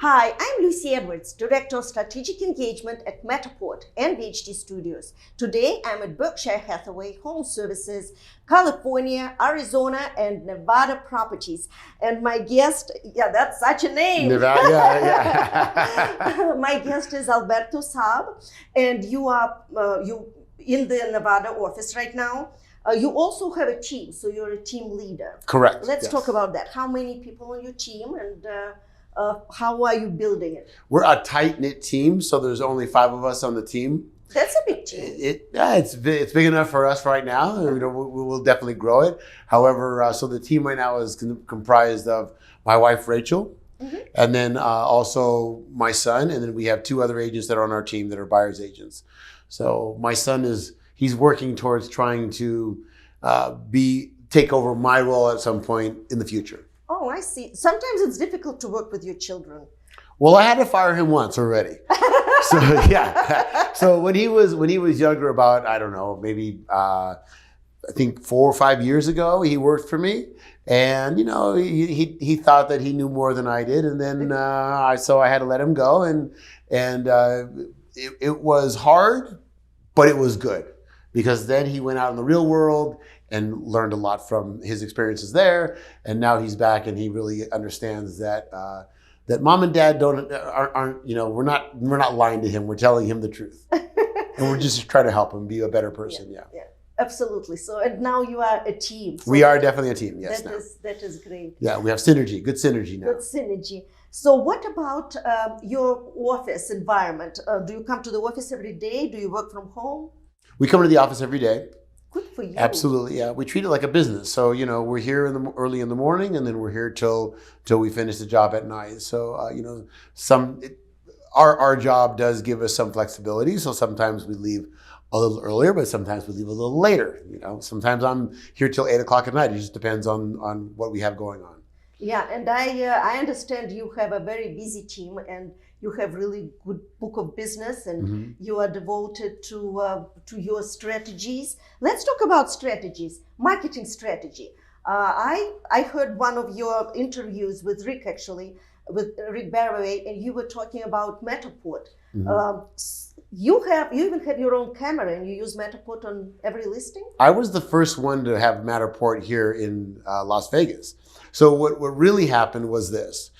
Hi, I'm Lucy Edwards, Director of Strategic Engagement at Matterport and BHHS Studios. Today, I'm at Berkshire Hathaway Home Services, California, Arizona, and Nevada properties. And my guest, that's such a name. Nevada, yeah. My guest is Alberto Saab, and you are in the Nevada office right now. You also have a team, so you're a team leader. Correct. Let's yes. talk about that. How many people on your team, and how are you building it? We're a tight-knit team, so there's only 5 of us on the team. That's a big team. It's big enough for us right now. We will definitely grow it. However, so the team right now is comprised of my wife, Rachel, and then also my son, and then we have 2 other agents that are on our team that are buyer's agents. So my son he's working towards trying to take over my role at some point in the future. Oh, I see. Sometimes it's difficult to work with your children. Well, I had to fire him once already. So yeah. So when he was younger, about I don't know, maybe I think 4 or 5 years ago, he worked for me, and he thought that he knew more than I did, and then so I had to let him go, and it was hard, but it was good because then he went out in the real world and learned a lot from his experiences there, and now he's back and he really understands that that mom and dad aren't we're not lying to him. We're telling him the truth, and we're just trying to help him be a better person. Yeah. Absolutely. So, and now you are a team. So we are definitely a team. Yes. That is great. Yeah, we have synergy. Good synergy now. Good synergy. So, what about your office environment? Do you come to the office every day? Do you work from home? We come to the office every day. Good for you. Absolutely, yeah. We treat it like a business. So, we're here early in the morning, and then we're here till we finish the job at night. So, our job does give us some flexibility. So sometimes we leave a little earlier, but sometimes we leave a little later. Sometimes I'm here till 8 o'clock at night. It just depends on what we have going on. Yeah, and I understand you have a very busy team, and you have really good book of business, and you are devoted to your strategies. Let's talk about strategies, marketing strategy. I heard one of your interviews with Rick, actually, with Rick Barraway, and you were talking about Matterport. You even have your own camera, and you use Matterport on every listing? I was the first one to have Matterport here in Las Vegas. So what really happened was this.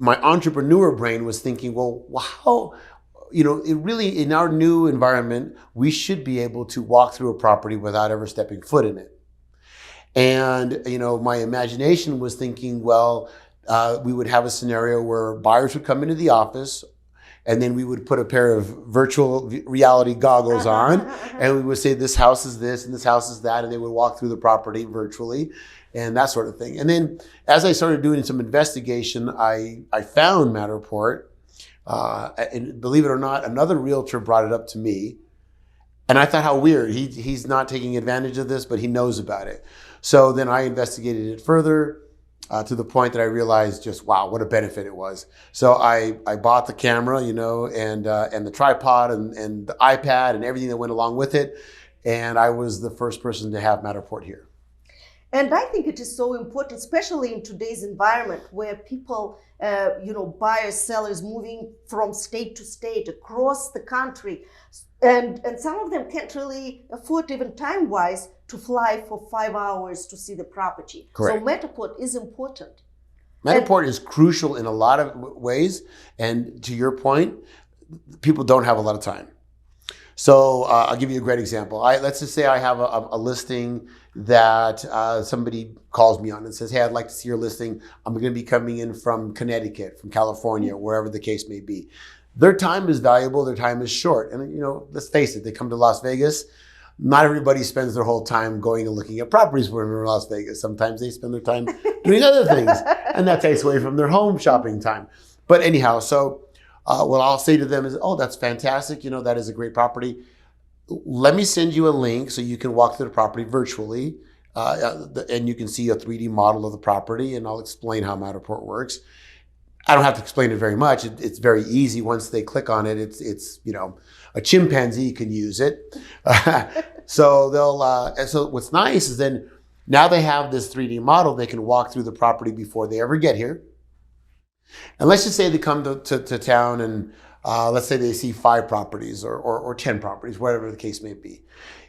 My entrepreneur brain was thinking, well, how, it really, in our new environment, we should be able to walk through a property without ever stepping foot in it. And, my imagination was thinking, well, we would have a scenario where buyers would come into the office, and then we would put a pair of virtual reality goggles on, and we would say, this house is this, and this house is that, and they would walk through the property virtually, and that sort of thing. And then as I started doing some investigation, I found Matterport, and believe it or not, another realtor brought it up to me, and I thought, how weird. He's not taking advantage of this, but he knows about it. So then I investigated it further, to the point that I realized just, wow, what a benefit it was. So I bought the camera, and the tripod and the iPad and everything that went along with it. And I was the first person to have Matterport here. And I think it is so important, especially in today's environment where people, buyers, sellers moving from state to state across the country. And some of them can't really afford, even time-wise, to fly for 5 hours to see the property. Correct. So Matterport is important. Matterport is crucial in a lot of ways. And to your point, people don't have a lot of time. So I'll give you a great example. Let's just say I have a listing that somebody calls me on and says, hey, I'd like to see your listing. I'm going to be coming in from Connecticut, from California, wherever the case may be. Their time is valuable. Their time is short. And, let's face it, they come to Las Vegas. Not everybody spends their whole time going and looking at properties when they're in Las Vegas. Sometimes they spend their time doing other things, and that takes away from their home shopping time. But anyhow, so what I'll say to them is, oh, that's fantastic. That is a great property. Let me send you a link so you can walk through the property virtually, and you can see a 3D model of the property, and I'll explain how Matterport works. I don't have to explain it very much. It's very easy. Once they click on it, it's a chimpanzee can use it. So so what's nice is then now they have this 3D model. They can walk through the property before they ever get here. And let's just say they come to town and let's say they see 5 properties or 10 properties, whatever the case may be.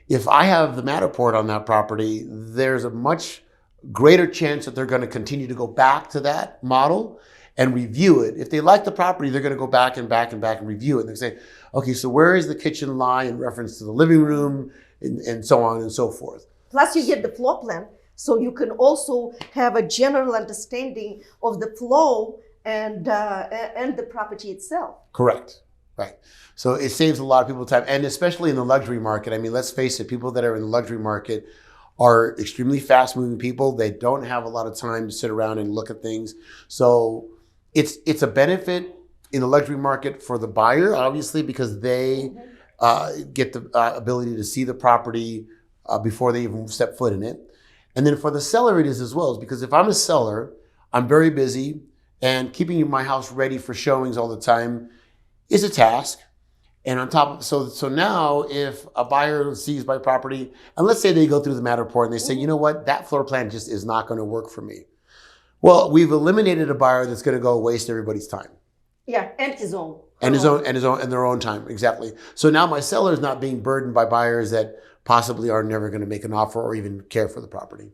If I have the Matterport on that property, there's a much greater chance that they're going to continue to go back to that model and review it. If they like the property, they're going to go back and review it. And they say, okay, so where is the kitchen lie in reference to the living room and so on and so forth. Plus you get the floor plan, so you can also have a general understanding of the flow and the property itself. Correct. Right. So it saves a lot of people time, and especially in the luxury market. I mean, let's face it, people that are in the luxury market are extremely fast moving people. They don't have a lot of time to sit around and look at things. So it's a benefit in the luxury market for the buyer, obviously, because they get the ability to see the property before they even step foot in it. And then for the seller, it is as well, because if I'm a seller, I'm very busy, and keeping my house ready for showings all the time is a task. And on top of, so now if a buyer sees my property, and let's say they go through the Matterport and they say, you know what, that floor plan just is not going to work for me. Well, we've eliminated a buyer that's going to go waste everybody's time. Yeah, and his own. And their own time, exactly. So now my seller is not being burdened by buyers that possibly are never going to make an offer or even care for the property.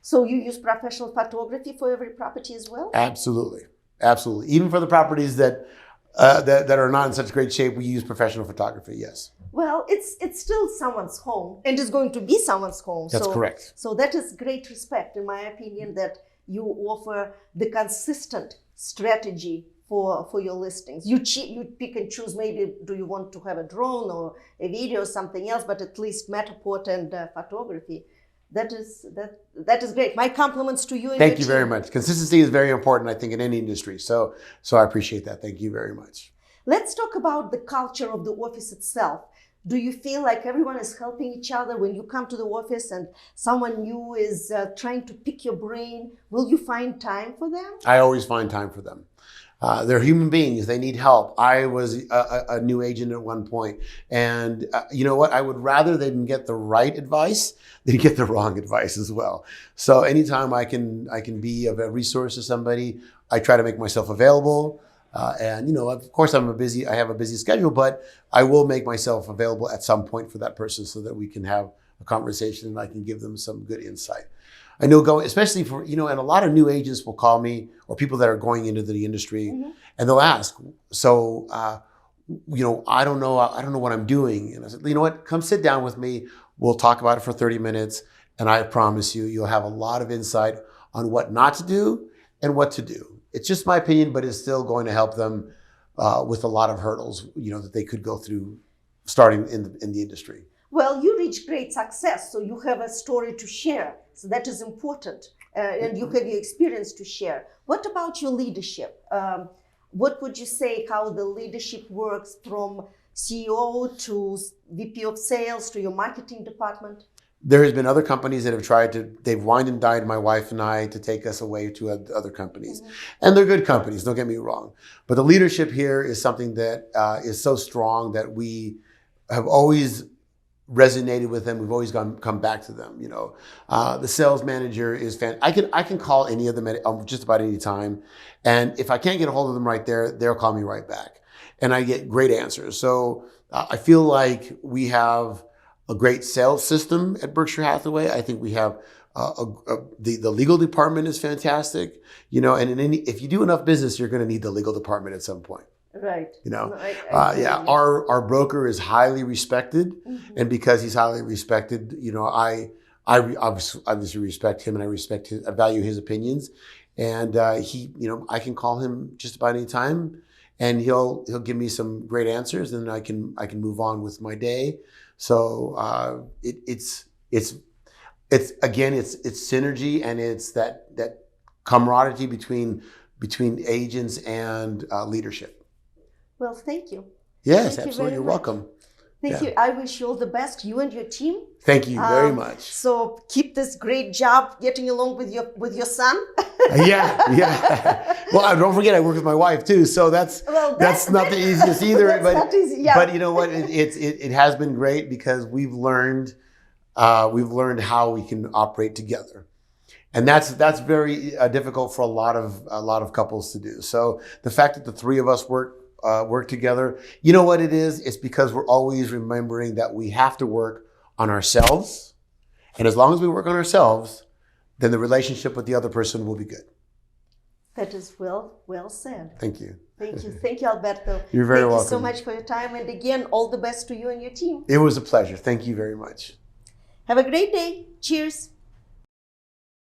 So you use professional photography for every property as well? Absolutely, absolutely. Even for the properties that are not in such great shape, we use professional photography. Yes. Well, it's still someone's home, and it's going to be someone's home. That's correct. So that is great respect, in my opinion, that you offer the consistent strategy for your listings. You pick and choose. Maybe do you want to have a drone or a video or something else, but at least Matterport and photography. That is great. My compliments to you. Thank you very much. Consistency is very important, I think, in any industry. So I appreciate that. Thank you very much. Let's talk about the culture of the office itself. Do you feel like everyone is helping each other when you come to the office and someone new is trying to pick your brain? Will you find time for them? I always find time for them. They're human beings. They need help. I was a new agent at one point. And you know what? I would rather they didn't get the right advice than get the wrong advice as well. So anytime I can be of a resource to somebody, I try to make myself available. And you know, of course, I have a busy schedule, but I will make myself available at some point for that person so that we can have a conversation and I can give them some good insight. I know especially for, you know, and a lot of new agents will call me, or people that are going into the industry, and they'll ask, so, you know, I don't know what I'm doing. And I said, you know what, come sit down with me. We'll talk about it for 30 minutes. And I promise you'll have a lot of insight on what not to do and what to do. It's just my opinion, but it's still going to help them with a lot of hurdles, you know, that they could go through starting in the industry. Well, you reach great success, so you have a story to share. So that is important, and you have your experience to share. What about your leadership? What would you say how the leadership works from CEO to VP of sales to your marketing department? There has been other companies that have they've wined and dined my wife and I to take us away to other companies. And they're good companies, don't get me wrong. But the leadership here is something that is so strong that we have always resonated with them. We've always come back to them. You know, the sales manager is fantastic. I can call any of them at just about any time, and if I can't get a hold of them right there, they'll call me right back, and I get great answers. So I feel like we have a great sales system at Berkshire Hathaway. I think we have the legal department is fantastic. You know, and if you do enough business, you're going to need the legal department at some point. Right. You know, yeah, our broker is highly respected, and because he's highly respected, you know, I obviously respect him, and I value his opinions, and he, you know, I can call him just about any time, and he'll give me some great answers, and I can move on with my day. So it's synergy, and it's that camaraderie between agents and leadership. Well, thank you. Yes, absolutely. You're welcome. Thank you. I wish you all the best, you and your team. Thank you very much. So keep this great job getting along with your son. Yeah. Well, don't forget, I work with my wife too, so that's not the easiest either. But you know what? It has been great because we've learned how we can operate together. And that's very difficult for a lot of couples to do. So the fact that the three of us work together, you know what it is? It's because we're always remembering that we have to work on ourselves. And as long as we work on ourselves, then the relationship with the other person will be good. That is well said. Thank you. Thank you. Thank you, Alberto. You're very welcome. Thank you so much for your time. And again, all the best to you and your team. It was a pleasure. Thank you very much. Have a great day. Cheers.